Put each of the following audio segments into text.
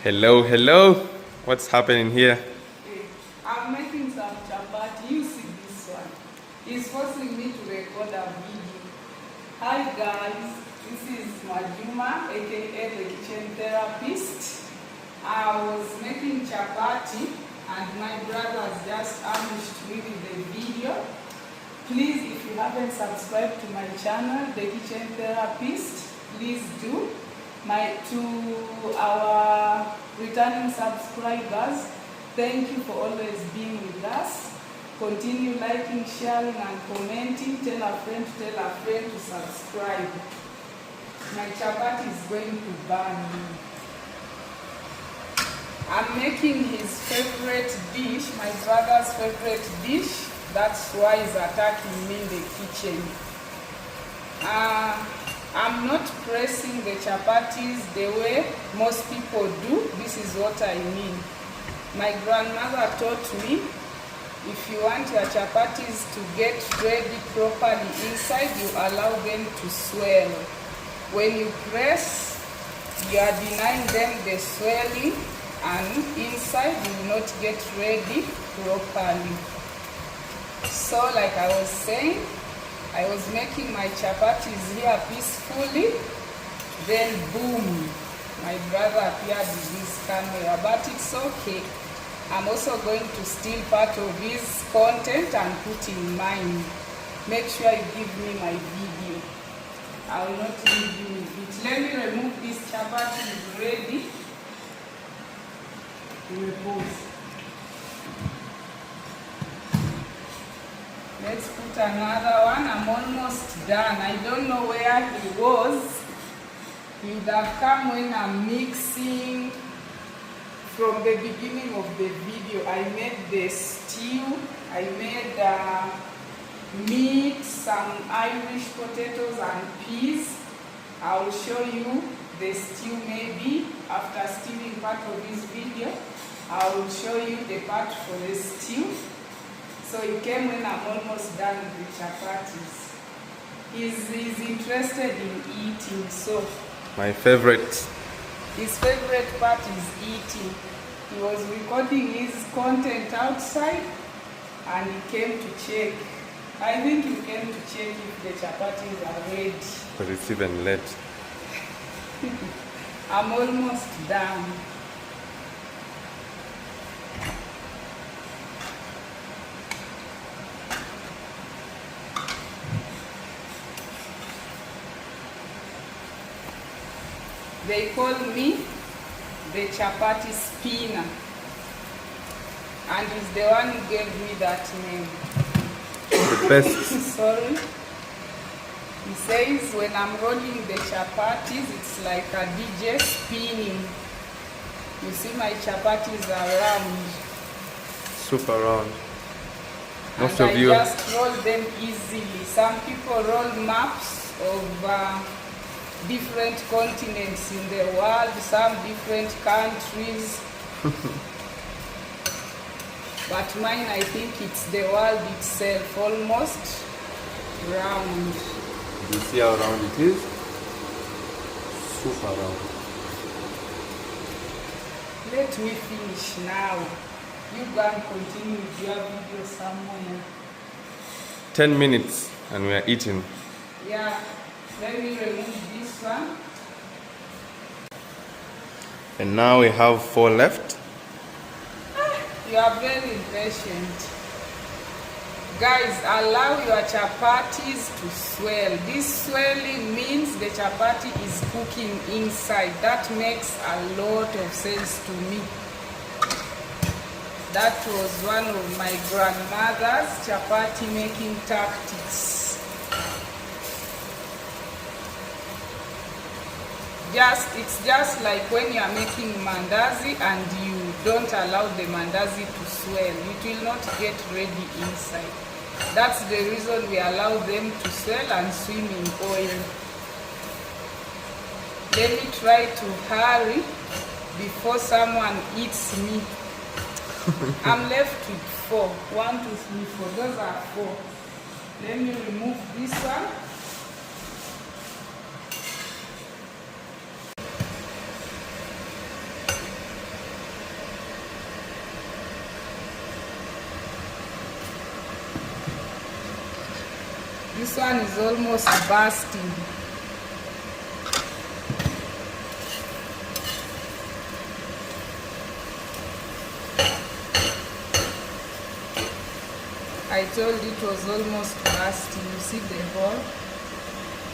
Hello, hello. What's happening here? Okay. I'm making some chapati. You see this one. He's forcing me to record a video. Hi guys, this is Majuma, aka the kitchen therapist. I was making chapati and my brothers just ambushed me with the video. Please, if you haven't subscribed to my channel, The Kitchen Therapist, please do. To our returning subscribers, thank you for always being with us. Continue liking, sharing and commenting. Tell a friend to subscribe. My chapati is going to burn me. I'm making his favorite dish, my brother's favorite dish. That's why he's attacking me in the kitchen. I'm not pressing the chapatis the way most people do. This is what I mean. My grandmother taught me, if you want your chapatis to get ready properly inside, you allow them to swell. When you press, you are denying them the swelling, and inside you will not get ready properly. So like I was saying, I was making my chapatis here peacefully, then boom, my brother appeared with this camera, but it's okay. I'm also going to steal part of his content and put in mine. Make sure you give me my video. I will not leave you with it. Let me remove this chapati is ready. Repose. Let's put another one. I'm almost done. I don't know where he was. He would have come when I'm mixing. From the beginning of the video, I made the stew. I made meat, some Irish potatoes and peas. I will show you the stew maybe after stealing part of this video. I will show you the part for the stew. So he came when I'm almost done with the chapatis. He's interested in eating, so. My favorite. His favorite part is eating. He was recording his content outside and he came to check. I think he came to check if the chapatis are ready. But it's even late. I'm almost done. They call me the chapati spinner, and he's the one who gave me that name. The best. Sorry. He says when I'm rolling the chapatis, it's like a DJ spinning. You see my chapatis are round. Super round. Most and of you. I just roll them easily. Some people roll maps of different continents in the world, some different countries. But mine, I think it's the world itself, almost round. You see how round it is? Super round. Let me finish now. You go and continue with your video somewhere. 10 minutes and we are eating. Yeah, let me remove this one. And now we have 4 left. You are very impatient. Guys, allow your chapatis to swell. This swelling means the chapati is cooking inside. That makes a lot of sense to me. That was one of my grandmother's chapati making tactics. It's just like when you are making mandazi and you don't allow the mandazi to swell. It will not get ready inside. That's the reason we allow them to swell and swim in oil. Let me try to hurry before someone eats me. I'm left with 4. 1, 2, 3, 4. Those are 4. Let me remove this one. This one is almost bursting. I told you it was almost bursting. You see the hole?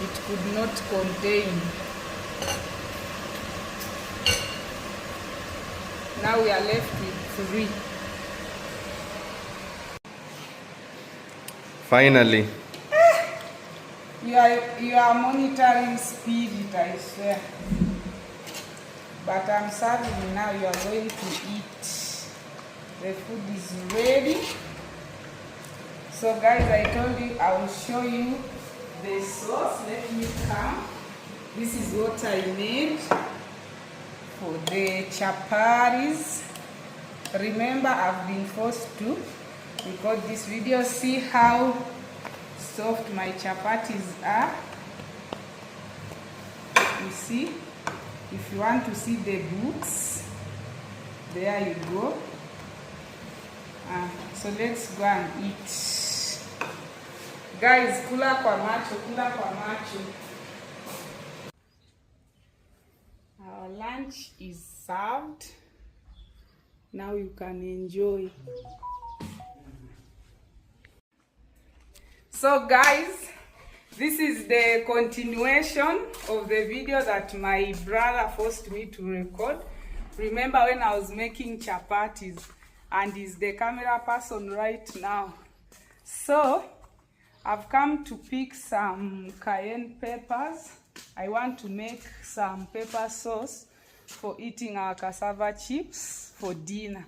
It could not contain. Now we are left with 3. Finally. You are monitoring speed, I swear. But I'm serving now. You are going to eat. The food is ready. So guys, I told you I will show you the sauce. Let me come. This is what I made for the chapatis. Remember, I've been forced to record this video. See how soft my chapatis are. You see? If you want to see the boots, there you go. So let's go and eat. Guys, kula kwa macho, kula kwa macho. Our lunch is served. Now you can enjoy. So guys, this is the continuation of the video that my brother forced me to record. Remember when I was making chapatis, and he's the camera person right now. So I've come to pick some cayenne peppers. I want to make some pepper sauce for eating our cassava chips for dinner.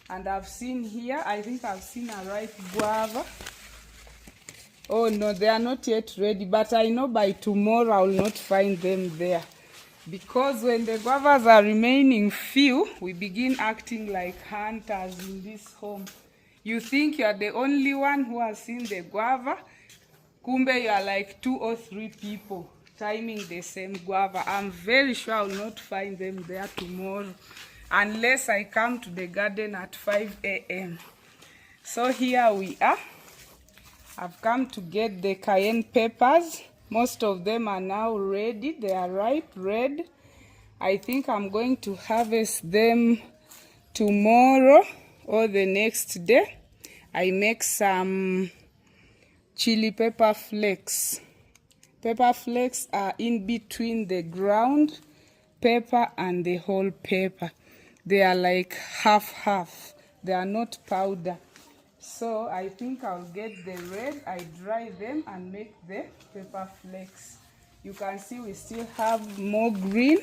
And I've seen here, I think I've seen a ripe guava. Oh no, they are not yet ready, but I know by tomorrow I will not find them there. Because when the guavas are remaining few, we begin acting like hunters in this home. You think you are the only one who has seen the guava. Kumbe, you are like 2 or 3 people timing the same guava. I'm very sure I will not find them there tomorrow unless I come to the garden at 5 a.m. So here we are. I've come to get the cayenne peppers. Most of them are now ready. They are ripe, red. I think I'm going to harvest them tomorrow or the next day. I make some chili pepper flakes. Pepper flakes are in between the ground pepper and the whole pepper. They are like half. They are not powder. So I think I'll get the red, I dry them and make the pepper flakes. You can see we still have more green.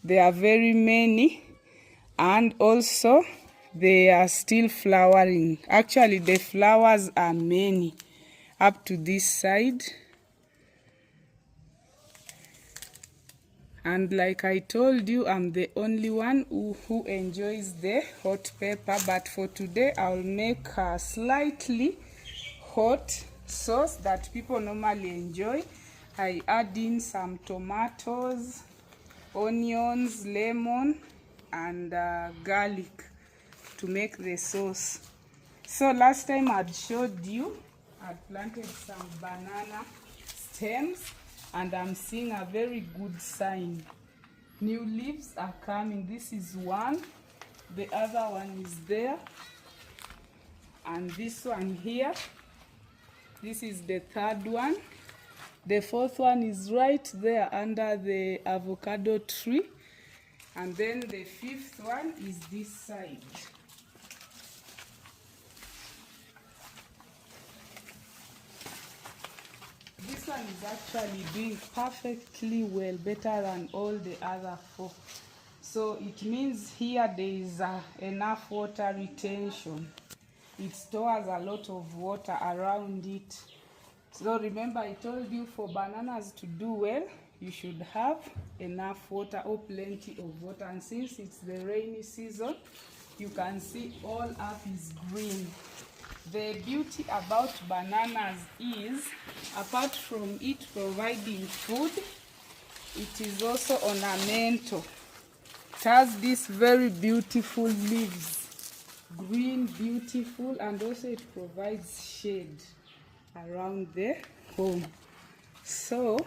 There are very many, and also they are still flowering. Actually, the flowers are many up to this side. And like I told you, I'm the only one who enjoys the hot pepper. But for today, I'll make a slightly hot sauce that people normally enjoy. I add in some tomatoes, onions, lemon, and garlic to make the sauce. So last time I'd showed you, I'd planted some banana stems. And I'm seeing a very good sign. New leaves are coming. This is one. The other one is there. And this one here. This is the third one. The fourth one is right there under the avocado tree. And then the fifth one is this side. This one is actually doing perfectly well, better than all the other 4. So it means here there is enough water retention. It stores a lot of water around it. So remember, I told you for bananas to do well, you should have enough water or plenty of water. And since it's the rainy season, you can see all up is green. The beauty about bananas is, apart from it providing food, it is also ornamental. It has these very beautiful leaves, green, beautiful, and also it provides shade. around the home. So,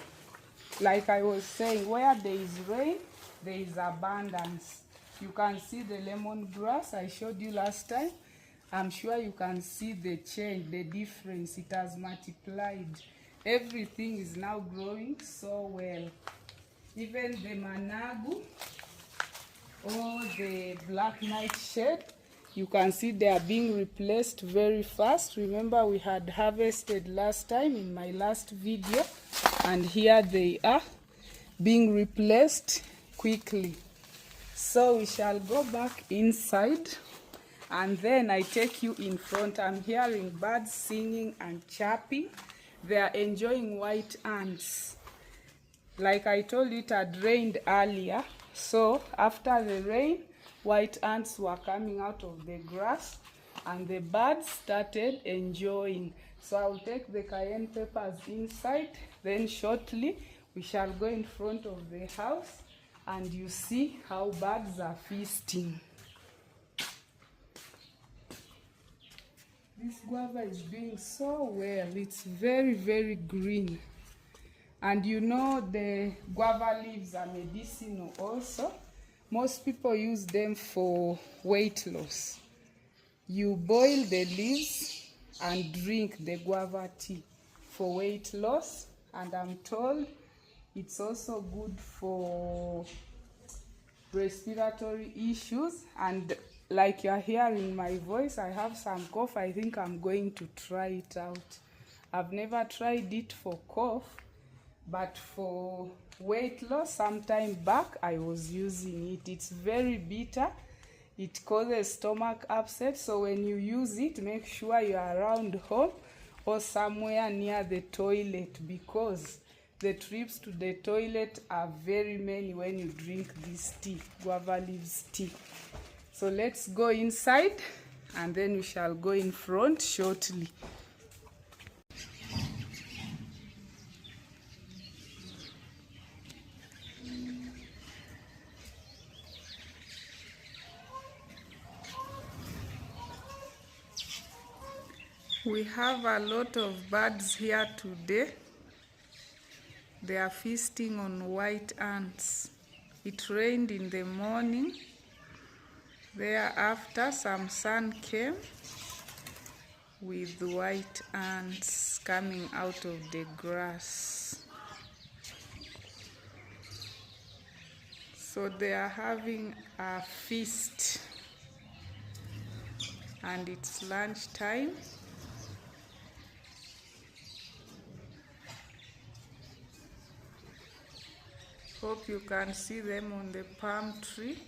like I was saying, where there is rain, there is abundance. You can see the lemongrass I showed you last time. I'm sure you can see the change, the difference. It has multiplied. Everything is now growing so well. Even the managu or the black nightshade, you can see they are being replaced very fast. Remember, we had harvested last time in my last video, and here they are being replaced quickly. So we shall go back inside, and then I take you in front. I'm hearing birds singing and chirping. They are enjoying white ants. Like I told you, it had rained earlier, so after the rain, white ants were coming out of the grass and the birds started enjoying. So I'll take the cayenne peppers inside, then shortly we shall go in front of the house and you see how birds are feasting. This guava is doing so well. It's very, very green. And you know the guava leaves are medicinal also. Most people use them for weight loss. You boil the leaves and drink the guava tea for weight loss. And I'm told it's also good for respiratory issues. And like you're hearing my voice, I have some cough. I think I'm going to try it out. I've never tried it for cough, but for weight loss, some time back, I was using it. It's very bitter. It causes stomach upset. So when you use it, make sure you are around home or somewhere near the toilet, because the trips to the toilet are very many when you drink this tea, guava leaves tea. So let's go inside and then we shall go in front shortly. We have a lot of birds here today. They are feasting on white ants. It rained in the morning. Thereafter, some sun came with white ants coming out of the grass. So they are having a feast, and it's lunch time. Hope you can see them on the palm tree.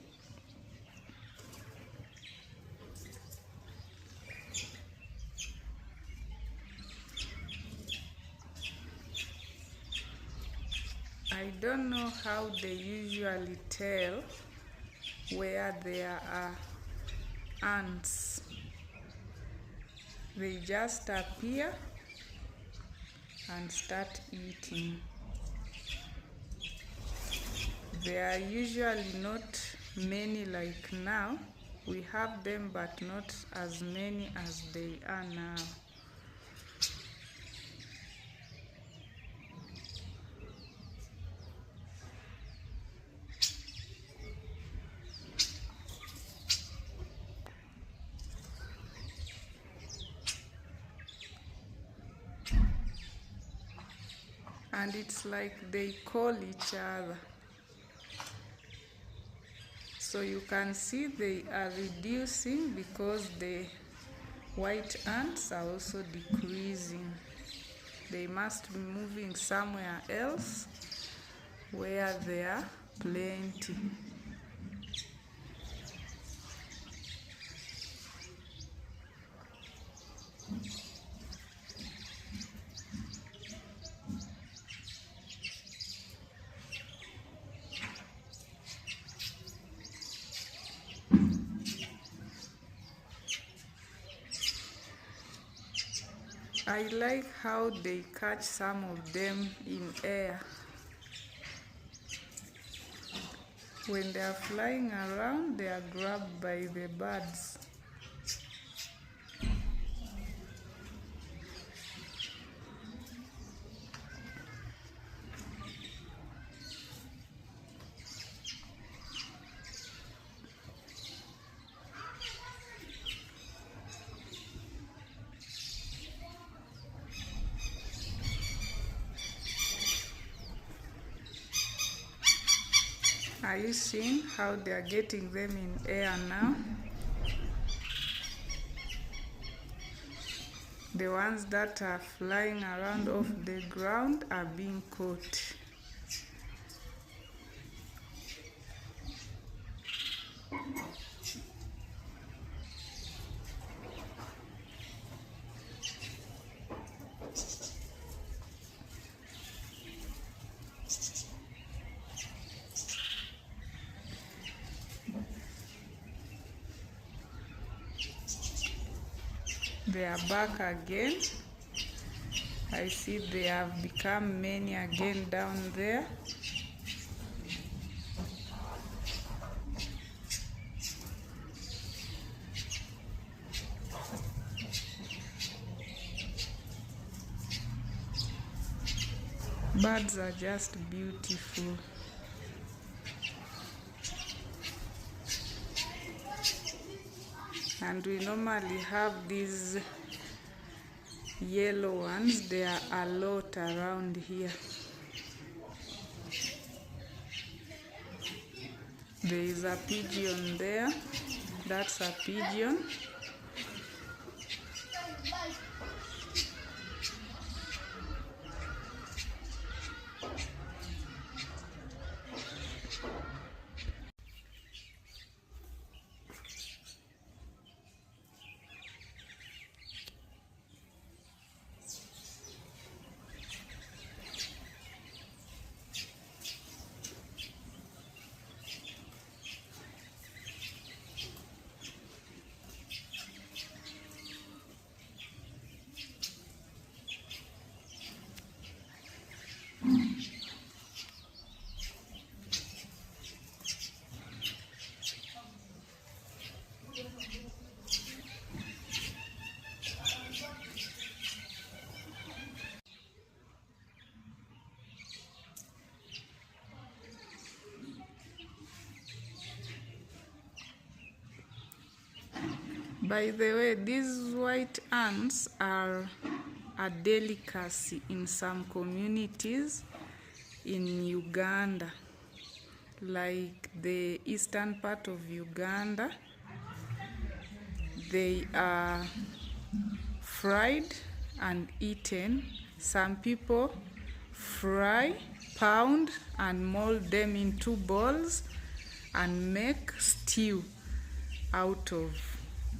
I don't know how they usually tell where there are ants. They just appear and start eating. There are usually not many like now. We have them, but not as many as they are now. And it's like they call each other. So you can see they are reducing because the white ants are also decreasing. They must be moving somewhere else where there are plenty. I like how they catch some of them in air. When they are flying around, they are grabbed by the birds. Are you seeing how they are getting them in air now? The ones that are flying around off the ground are being caught. They are back again. I see they have become many again down there. Birds are just beautiful. And we normally have these yellow ones. There are a lot around here. There is a pigeon there. That's a pigeon. By the way, these white ants are a delicacy in some communities in Uganda, like the eastern part of Uganda. They are fried and eaten. Some people fry, pound, and mold them into balls and make stew out of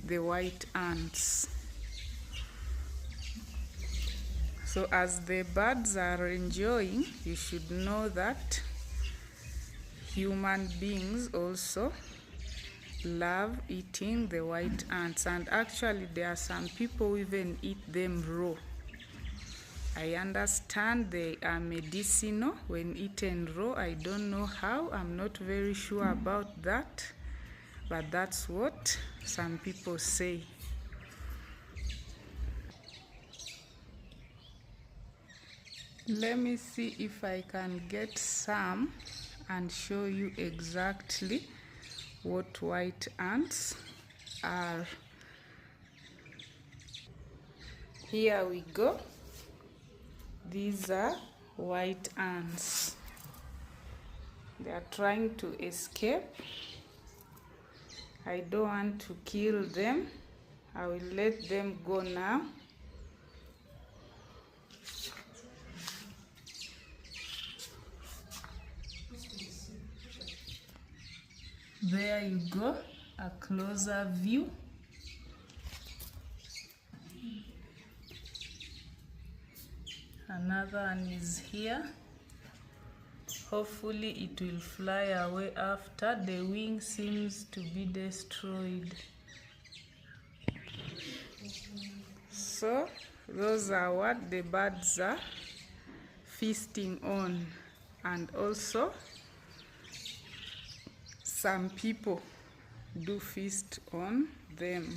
the white ants. So as the birds are enjoying, you should know that human beings also love eating the white ants, and actually there are some people who even eat them raw. I understand they are medicinal when eaten raw. I don't know how, I'm not very sure about that, but that's what some people say. Let me see if I can get some and show you exactly what white ants are. Here we go. These are white ants. They are trying to escape. I don't want to kill them. I will let them go now. There you go, a closer view. Another one is here. Hopefully it will fly away after. The wing seems to be destroyed. So those are what the birds are feasting on, and also some people do feast on them.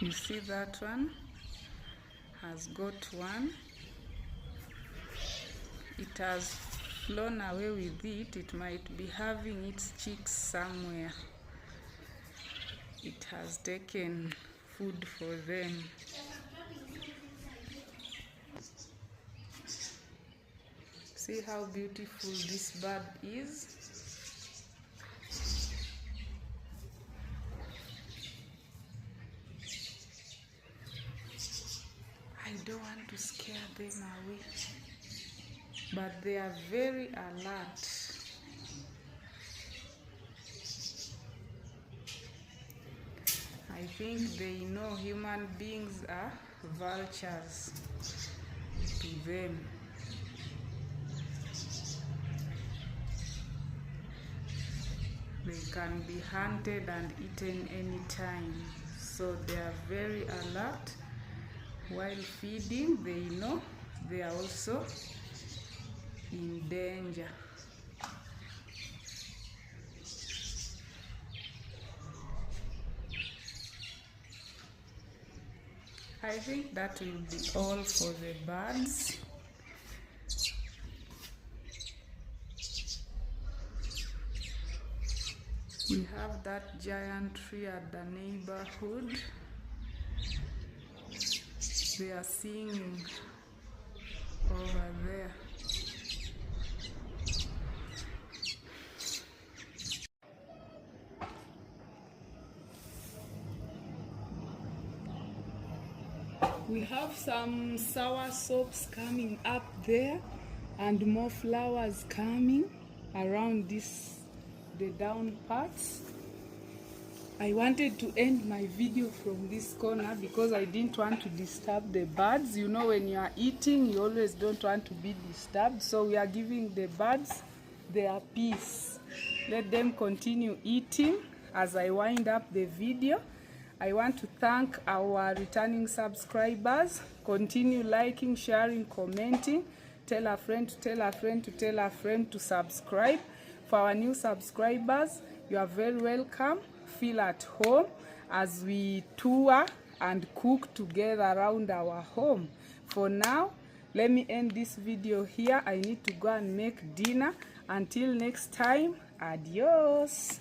You see that one has got one. It has flown away with it. It might be having its chicks somewhere. It has taken food for them. See how beautiful this bird is. I don't want to scare them away, but they are very alert. I think they know human beings are vultures to them. They can be hunted and eaten anytime, so they are very alert. While feeding, they know they are also in danger. I think that will be all for the birds. We have that giant tree at the neighborhood. They are singing over there. We have some sour soaps coming up there and more flowers coming around the down parts. I wanted to end my video from this corner because I didn't want to disturb the birds. You know, when you are eating, you always don't want to be disturbed. So we are giving the birds their peace. Let them continue eating as I wind up the video. I want to thank our returning subscribers. Continue liking, sharing, commenting. Tell a friend to tell a friend to tell a friend to subscribe. For our new subscribers, you are very welcome. Feel at home as we tour and cook together around our home. For now, let me end this video here. I need to go and make dinner. Until next time, adios.